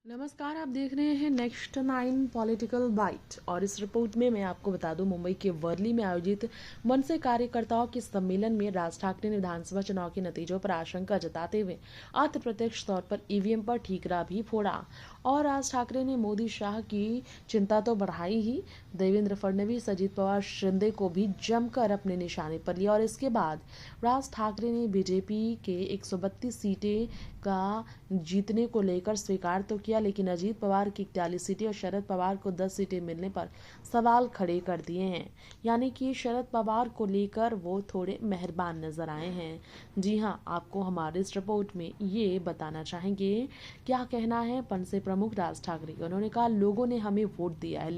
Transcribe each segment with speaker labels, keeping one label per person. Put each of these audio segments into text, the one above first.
Speaker 1: नमस्कार, आप देख रहे हैं नेक्स्ट 9 पॉलिटिकल बाइट और इस रिपोर्ट में मैं आपको बता दूं, मुंबई के वर्ली में आयोजित मनसे कार्यकर्ताओं के सम्मेलन में राज ठाकरे ने विधानसभा चुनाव के नतीजों पर आशंका जताते हुए अप्रत्यक्ष तौर पर ईवीएम पर ठीकरा भी फोड़ा। और राज ठाकरे ने मोदी शाह की चिंता तो बढ़ाई ही, देवेंद्र फडणवीस, अजीत पवार, शिंदे को भी जमकर अपने निशाने पर लिया। और इसके बाद राज ठाकरे ने बीजेपी के 132 सीटें का जीतने को लेकर स्वीकार तो किया, लेकिन अजीत पवार की 41 सीटें और शरद पवार को 10 सीटें मिलने पर सवाल खड़े कर दिए हैं। यानी कि शरद पवार को लेकर वो थोड़े मेहरबान नजर आए हैं। जी हां, आपको हमारे इस रिपोर्ट में ये बताना चाहेंगे क्या कहना है मनसे प्रमुख राज ठाकरे का। उन्होंने कहा, लोगों ने हमें वोट दिया है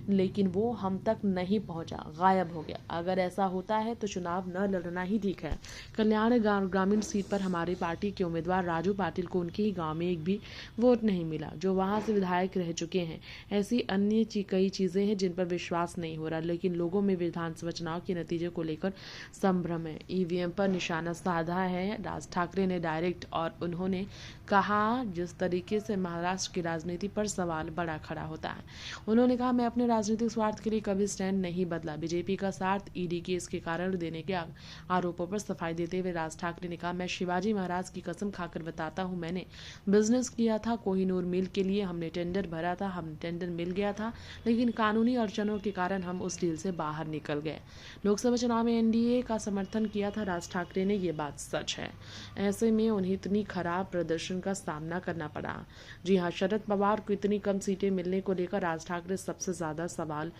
Speaker 1: लेकिन वो हम तक नहीं पहुंचा, गायब हो गया। अगर ऐसा होता है तो चुनाव न लड़ना ही ठीक है। कल्याण ग्रामीण सीट पर हमारी पार्टी के उम्मीदवार राजू पाटिल को उनके ही गांव में एक भी वोट नहीं मिला, जो वहां से विधायक रह चुके हैं। ऐसी अन्य कई चीजें हैं जिन पर विश्वास नहीं हो रहा, लेकिन लोगों में विधानसभा चुनाव के नतीजे को लेकर संभ्रम है। ईवीएम पर निशाना साधा है राज ठाकरे ने डायरेक्ट, और उन्होंने कहा जिस तरीके से महाराष्ट्र की राजनीति पर सवाल बड़ा खड़ा होता है। उन्होंने कहा, मैं अपने राजनीतिक स्वार्थ के लिए कभी स्टैंड नहीं बदला। बीजेपी का साथ ईडी केस के कारण देने के आरोपों पर सफाई देते हुए राज ठाकरे ने कहा, मैं शिवाजी महाराज की कसम खाकर बताता हूं, मैंने बिजनेस किया था कोहिनूर मिल के लिए, हमने टेंडर भरा था, हम टेंडर मिल गया था, लेकिन कानूनी अड़चनों के कारण हम उस डील से बाहर निकल गए। लोकसभा चुनाव में एनडीए का समर्थन किया था राज ठाकरे ने, ये बात सच है। ऐसे में उन्हें इतनी खराब प्रदर्शन का सामना करना पड़ा। जी हाँ, शरद पवार को इतनी कम सीटें मिलने को लेकर राज ठाकरे सबसे ज्यादा सवाल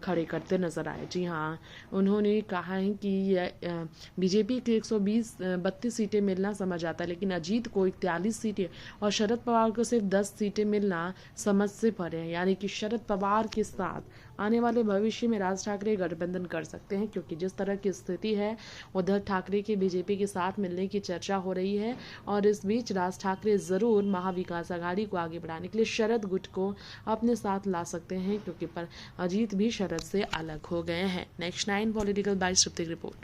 Speaker 1: खड़े करते नजर आए। जी हाँ, उन्होंने कहा है कि बीजेपी के 132 सीटें मिलना समझ आता है, लेकिन अजीत को 41 सीटें और शरद पवार को सिर्फ 10 सीटें मिलना समझ से परे है। यानी कि शरद पवार के साथ आने वाले भविष्य में राज ठाकरे गठबंधन कर सकते हैं, क्योंकि जिस तरह की स्थिति है उधर ठाकरे के बीजेपी के साथ मिलने की चर्चा हो रही है। और इस बीच राज ठाकरे जरूर महाविकास आघाड़ी को आगे बढ़ाने के लिए शरद गुट को अपने साथ ला सकते हैं, क्योंकि पर अजीत भी शरद से अलग हो गए हैं। Next 9 political bite report.